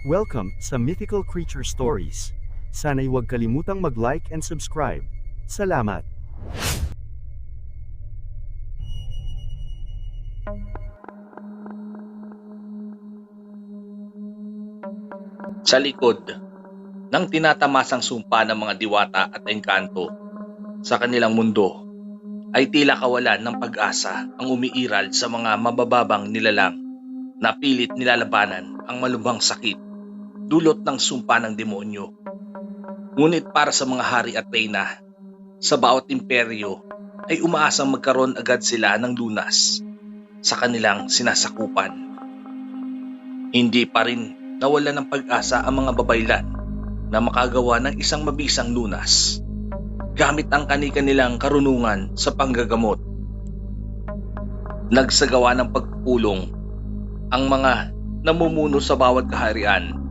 Welcome sa Mythical Creature Stories. Sana'y huwag kalimutang mag-like and subscribe. Salamat! Sa likod ng tinatamasang sumpa ng mga diwata at engkanto sa kanilang mundo, ay tila kawalan ng pag-asa ang umiiral sa mga mabababang nilalang na pilit nilalabanan ang malubhang sakit dulot ng sumpa ng demonyo. Ngunit para sa mga hari at reyna sa bawat imperyo ay umaasang magkaroon agad sila ng lunas sa kanilang sinasakupan. Hindi pa rin nawalan ng pag-asa ang mga babaylan na makagawa ng isang mabisang lunas gamit ang kani-kanilang karunungan sa panggagamot. Nagsagawa ng pagpupulong ang mga namumuno sa bawat kaharian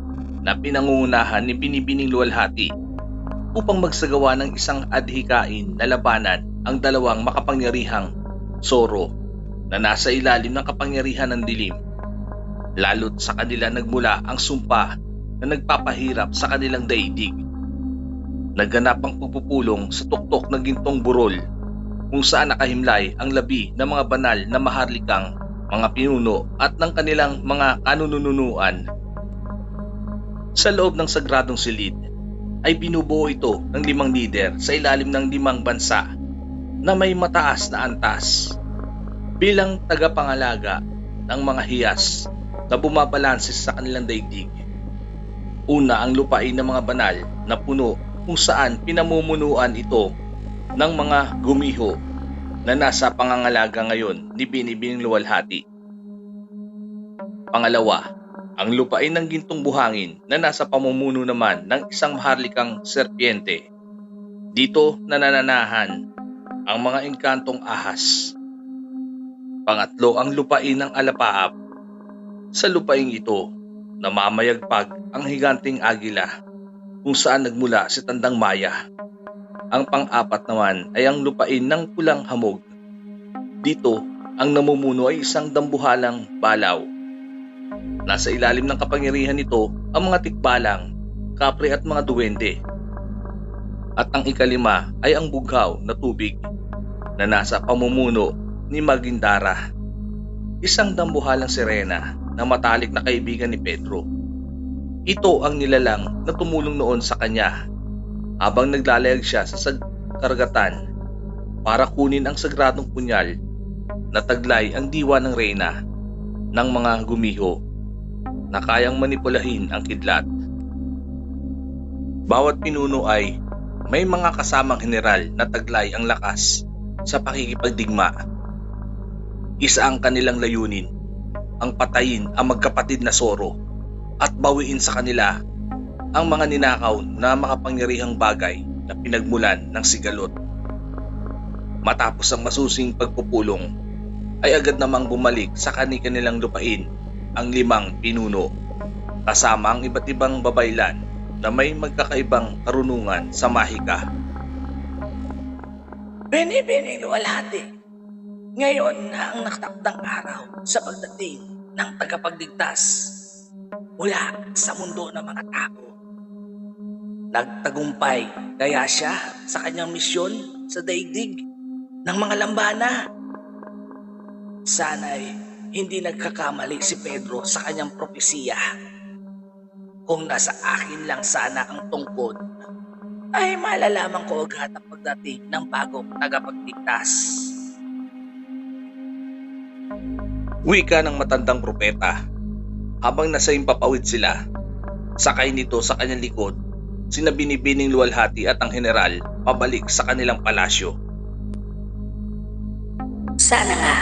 na pinangungunahan ni Binibining Luwalhati upang magsagawa ng isang adhikain na labanan ang dalawang makapangyarihang Soro na nasa ilalim ng kapangyarihan ng dilim. Lalo't sa kanila nagmula ang sumpa na nagpapahirap sa kanilang daigdig. Nagganap ang pagpupulong sa tuktok ng gintong burol kung saan nakahimlay ang labi ng mga banal na maharlikang mga pinuno at ng kanilang mga kanununuan. Sa loob ng sagradong silid ay binubuo ito ng 5 lider sa ilalim ng 5 bansa na may mataas na antas bilang tagapangalaga ng mga hiyas na bumabalansis sa kanilang daigdig. Una ang lupain ng mga banal na puno kung saan pinamumunuan ito ng mga gumiho na nasa pangangalaga ngayon ni Binibining Luwalhati. Pangalawa, ang lupain ng gintong buhangin na nasa pamumuno naman ng isang maharlikang serpiente. Dito nanananahan ang mga engkantong ahas. Pangatlo, ang lupain ng alapaap. Sa lupaing ito, namamayagpag ang higanting agila kung saan nagmula si Tandang Maya. Ang pang-apat naman ay ang lupain ng pulang hamog. Dito, ang namumuno ay isang dambuhalang balaw. Nasa ilalim ng kapangyarihan nito ang mga tikbalang, kapre at mga duwende. At ang ikalima ay ang bughaw na tubig na nasa pamumuno ni Magindara, isang dambuhalang sirena na matalik na kaibigan ni Pedro. Ito ang nilalang na tumulong noon sa kanya habang naglalayag siya sa karagatan para kunin ang sagradong punyal na taglay ang diwa ng reyna ng mga gumiho na kayang manipulahin ang kidlat. Bawat pinuno ay may mga kasamang general na taglay ang lakas sa pakikipagdigma. Isa ang kanilang layunin, ang patayin ang magkapatid na Soro at bawiin sa kanila ang mga ninakaw na makapangyarihang bagay na pinagmulan ng sigalot. Matapos ang masusing pagpupulong, ay agad namang bumalik sa kani-kanilang lupain ang 5 pinuno, kasama ang iba't ibang babaylan na may magkakaibang karunungan sa mahika. Binibining Luwalhati, ngayon na ang nakatakdang araw sa pagdating ng tagapagligtas mula sa mundo ng mga tao. Nagtagumpay kaya siya sa kanyang misyon sa daigdig ng mga lambana. Sana'y hindi nagkakamali si Pedro sa kanyang propesiya. Kung nasa akin lang sana ang tungkod, ay malalaman ko agad ang pagdating ng bagong tagapagligtas. Wika ng matandang propeta habang nasa impapawid sila. Sakay nito sa kanyang likod sina Binibining Luwalhati at ang general pabalik sa kanilang palasyo. Sana nga,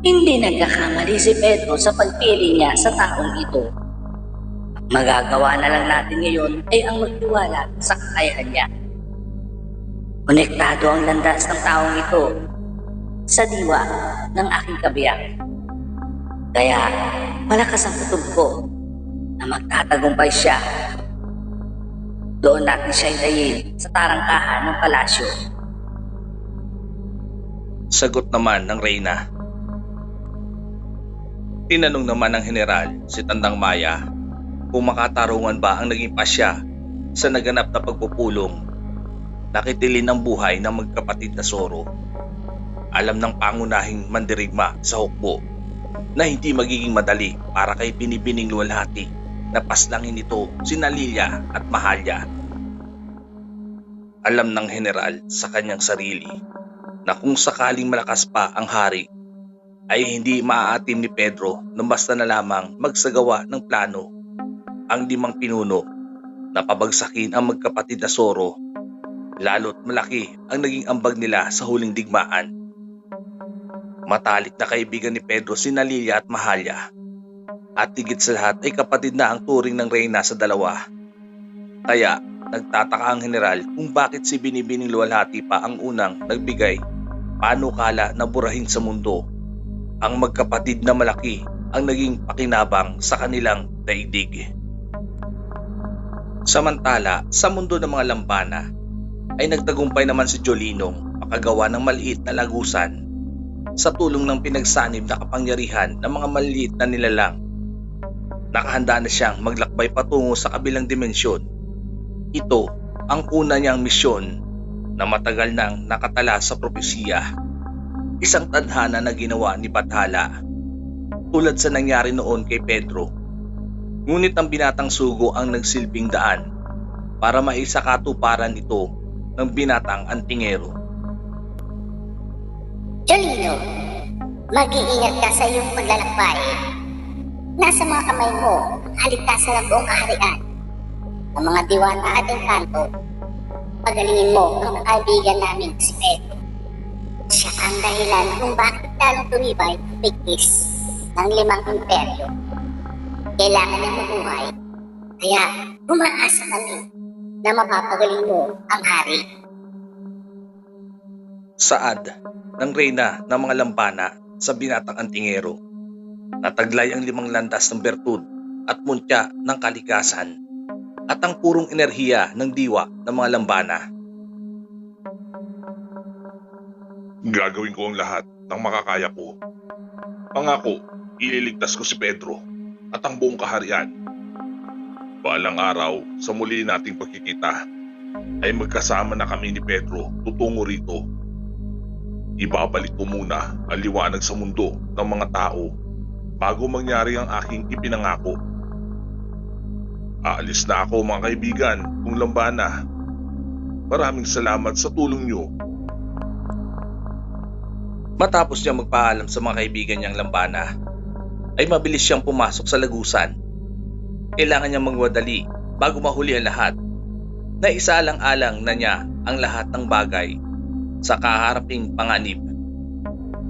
hindi nagkakamali si Pedro sa pagpili niya sa taong ito. Magagawa na lang natin ngayon ay ang magtiwala sa kakayahan niya. Konektado ang landas ng taong ito sa diwa ng aking kabiyak. Kaya malakas ang kutob ko na magtatagumpay siya. Doon natin siya hintayin sa tarangkahan ng palasyo. Sagot naman ng reyna. Tinanong naman ng general si Tandang Maya kung makatarungan ba ang naging pasya sa naganap na pagpupulong. Nakitilin ang buhay ng magkapatid na Soro. Alam ng pangunahing mandirigma sa hukbo na hindi magiging madali para kay binibining luwalhati na paslangin ito sina Lilia at Mahalya. Alam ng general sa kanyang sarili na kung sakaling malakas pa ang hari ay hindi maaatim ni Pedro nang basta na lamang magsagawa ng plano ang 5 pinuno na pabagsakin ang magkapatid na Soro, lalo't malaki ang naging ambag nila sa huling digmaan. Matalik na kaibigan ni Pedro sina Lilia at Mahalya, at higit sa lahat ay kapatid na ang turing ng reyna sa dalawa. Kaya nagtataka ang general kung bakit si binibining luwalhati pa ang unang nagbigay panukala na burahin sa mundo ang magkapatid na malaki ang naging pakinabang sa kanilang daigdig. Samantala, sa mundo ng mga lambana ay nagtagumpay naman si Jolinong makagawa ng maliit na lagusan sa tulong ng pinagsanib na kapangyarihan ng mga maliit na nilalang. Nakahanda na siyang maglakbay patungo sa kabilang dimensyon. Ito ang una niyang misyon na matagal nang nakatala sa propesiya. Isang tadhana na ginawa ni Bathala, tulad sa nangyari noon kay Pedro. Ngunit ang binatang sugo ang nagsilbing daan para maisakatuparan ito ng binatang antingero. Jolino, mag-iingat ka sa iyong paglalakbay. Nasa mga kamay mo ang kaligtasan ng buong kaharian. Ang mga diwata at engkanto, pagalingin mo ang kaibigan namin si Pedro. Siya ang dahilan kung bakit lalong tumibay ang bigkis ng 5 imperyo. Kailangan niyang mabuhay, kaya umaasa kami na mapapagaling mo ang hari. Saad ng reyna ng mga lambana sa binatang antingero, nataglay ang 5 landas ng bertud at muntya ng kalikasan at ang purong enerhiya ng diwa ng mga lambana. Gagawin ko ang lahat ng makakaya ko. Pangako, ililigtas ko si Pedro at ang buong kaharian. Balang araw, sa muli nating pagkikita, ay magkasama na kami ni Pedro tutungo rito. Ibabalik ko muna ang liwanag sa mundo ng mga tao bago mangyari ang aking ipinangako. Aalis na ako mga kaibigan kung lambana. Maraming salamat sa tulong niyo. Matapos niya magpaalam sa mga kaibigan niyang lambana, ay mabilis siyang pumasok sa lagusan. Kailangan niyang magwadali bago mahuli ang lahat, na isaalang-alang na niya ang lahat ng bagay sa kaharaping panganib.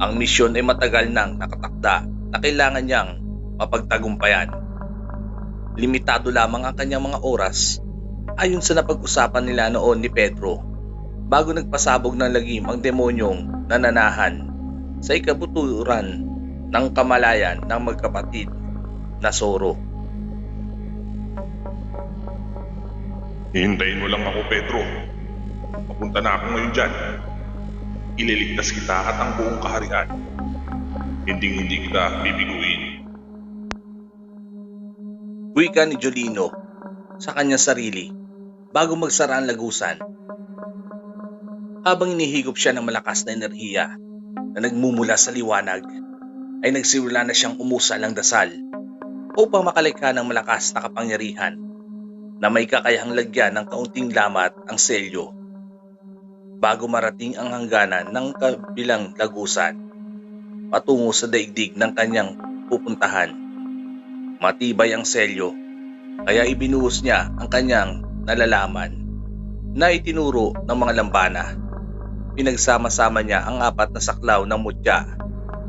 Ang misyon ay matagal nang nakatakda na kailangan niyang mapagtagumpayan. Limitado lamang ang kanyang mga oras ayon sa napag-usapan nila noon ni Pedro bago nagpasabog ng lagim ang demonyong nananahan sa ikabuturan ng kamalayan ng magkapatid na Soro. Hihintayin mo lang ako, Pedro. Papunta na ako ngayon dyan. Ililigtas kita at ang buong kaharian. Hindi kita bibiguin. Wika ni Jolino sa kanyang sarili bago magsara ang lagusan. Habang inihigop siya ng malakas na enerhiya na nagmumula sa liwanag, ay nagsimula na siyang umusal ng dasal upang makalikha ng malakas na kapangyarihan na may kakayahang lagyan ng kaunting lamat ang selyo bago marating ang hangganan ng kabilang lagusan patungo sa daigdig ng kanyang pupuntahan. Matibay ang selyo, kaya ibinuhos niya ang kanyang nalalaman na itinuro ng mga lambana. Pinagsama-sama niya ang 4 na saklaw ng mutya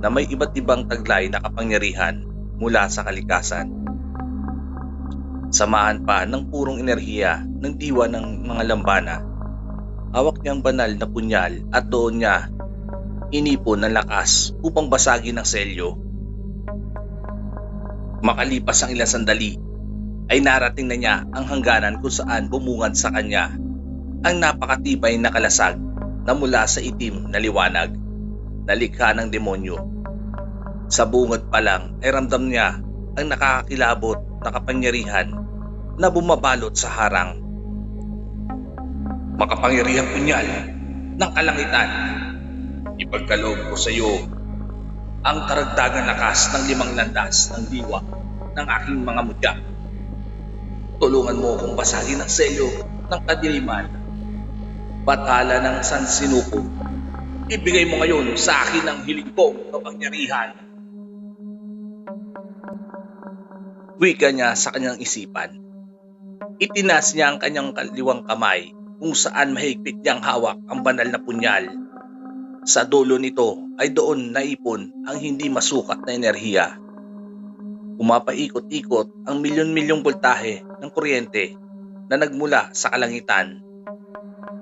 na may iba't ibang taglay na kapangyarihan mula sa kalikasan. Samahan pa ng purong enerhiya ng diwa ng mga lambana. Hawak niyang banal na punyal at doon niya inipon ng lakas upang basagin ang selyo. Makalipas ang ilang sandali, ay narating na niya ang hangganan kung saan bumungad sa kanya ang napakatibay na kalasag na mula sa itim na liwanag na likha ng demonyo. Sa bungad pa lang ay ramdam niya ang nakakakilabot na kapangyarihan na bumabalot sa harang. Makapangyarihang punyal ng kalangitan, ipagkaloob ko sa iyo ang karagdagang lakas ng 5 landas ng diwa ng aking mga mutya. Tulungan mo akong basahin ang selyo ng kadiliman. Bathala ng San Sinuko, ibigay mo ngayon sa akin ang hiling kong kapangyarihan. Wika niya sa kanyang isipan. Itinas niya ang kanyang kaliwang kamay kung saan mahigpit niyang hawak ang banal na punyal. Sa dulo nito ay doon naipon ang hindi masukat na enerhiya. Umapaikot-ikot ang milyon-milyong voltahe ng kuryente na nagmula sa kalangitan.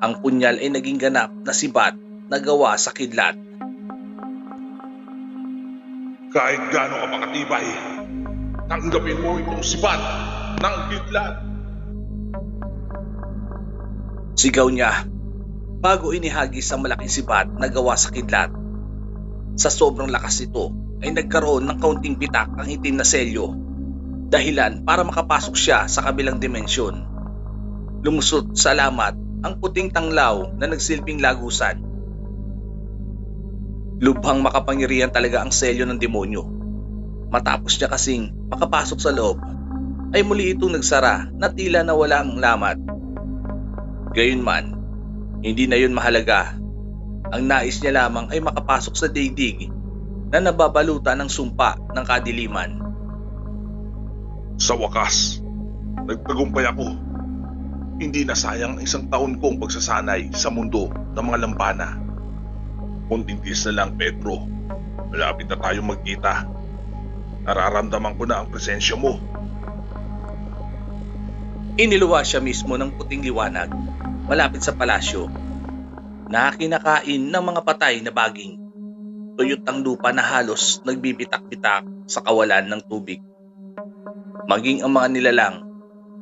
Ang punyal ay naging ganap na sibat na gawa sa kidlat. Kahit gaano ka makatibay, tanggapin mo itong sibat ng kidlat. Sigaw niya bago inihagis ang malaking sibat na gawa sa kidlat. Sa sobrang lakas nito ay nagkaroon ng kaunting bitak ang itim na selyo, dahilan para makapasok siya sa kabilang dimensyon. Lumusot sa alamat ang puting tanglaw na nagsilbing lagusan. Lubhang makapangyarihan talaga ang selyo ng demonyo. Matapos niya kasing makapasok sa loob, ay muli itong nagsara na tila nawala ang lamat. Gayunman, hindi na yun mahalaga. Ang nais niya lamang ay makapasok sa daigdig na nababalutan ng sumpa ng kadiliman. Sa wakas, nagtagumpay ako. Hindi na sayang ang 1 taon kong pagsasanay sa mundo ng mga lampana. Kunting tiis na lang, Pedro. Malapit na tayong magkita. Nararamdaman ko na ang presensya mo. Iniluwa siya mismo ng puting liwanag malapit sa palasyo na kinakain ng mga patay na baging. Tuyot ang lupa na halos nagbibitak-bitak sa kawalan ng tubig. Maging ang mga nilalang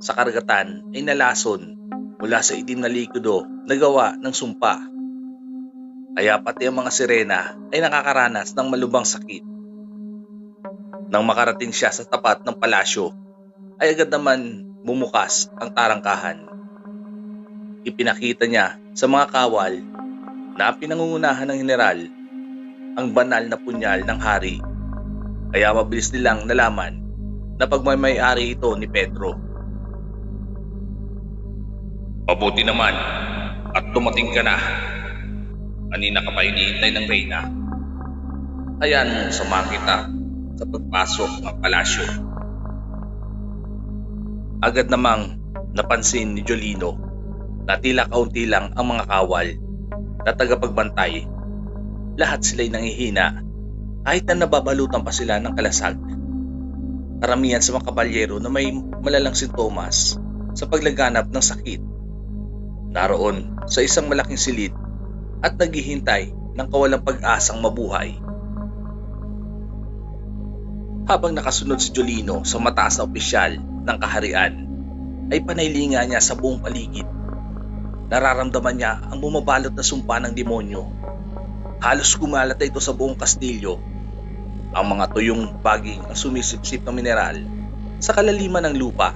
sa karagatan ay nalason mula sa itim na likudo na gawa ng sumpa. Kaya pati ang mga sirena ay nakakaranas ng malubhang sakit. Nang makarating siya sa tapat ng palasyo, ay agad naman bumukas ang tarangkahan. Ipinakita niya sa mga kawal na pinangungunahan ng general ang banal na punyal ng hari. Kaya mabilis nilang nalaman na pagmamay-ari ito ni Pedro. Mabuti naman at dumating ka na. Kanina ka pa hinihintay ng reyna. Hayaan mong samahan kita sa pagpasok ng palasyo. Agad namang napansin ni Jolino na tila kaunti lang ang mga kawal na tagapagbantay. Lahat sila'y nangihina kahit na nababalutan pa sila ng kalasag. Karamihan sa mga kabalyero na may malalang sintomas sa paglaganap ng sakit naroon sa isang malaking silid at naghihintay ng kawalang pag-asang mabuhay. Habang nakasunod si Jolino sa mataas na opisyal ng kaharian, ay panaylinga niya sa buong paligid. Nararamdaman niya ang bumabalot na sumpa ng demonyo. Halos kumalat ito sa buong kastilyo. Ang mga tuyong baging ang sumisipsip ng mineral sa kalaliman ng lupa.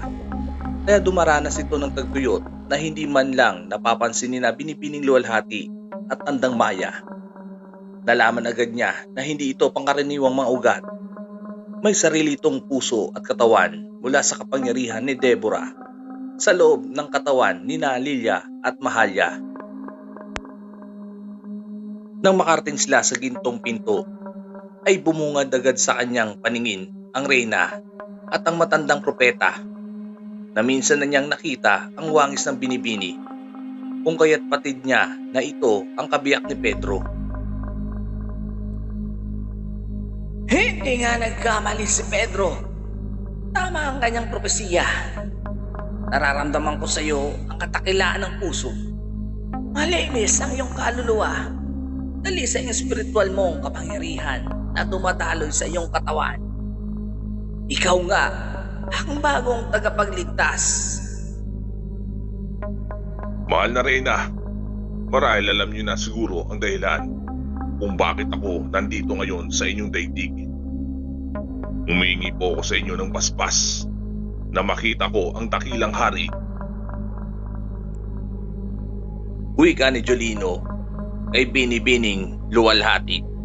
Kaya dumaranas ito ng tagtuyot na hindi man lang napapansin ni na binibining luwalhati at andang maya. Nalaman agad niya na hindi ito pangkaraniwang mga ugat. May sarili itong puso at katawan mula sa kapangyarihan ni Deborah sa loob ng katawan ni Lilia at Mahalya. Nang makarating sila sa gintong pinto, ay bumungad agad sa kanyang paningin ang reyna at ang matandang propeta na minsan na niyang nakita ang wangis ng binibini, kung kaya't patid niya na ito ang kabiyak ni Pedro. Hindi nga nagkamali si Pedro. Tama ang kanyang propesiya. Nararamdaman ko sa iyo ang katakilaan ng puso. Malinis ang iyong kaluluwa. Dali sa iyong spiritual mong kapangyarihan na dumadaloy sa iyong katawan. Ikaw nga ang bagong tagapagligtas. Mahal na Reyna, marahil alam niyo na siguro ang dahilan kung bakit ako nandito ngayon sa inyong daigdig. Humingi po ako sa inyo ng basbas na makita ko ang dakilang hari. Wika ni Jolino ay binibining luwalhati.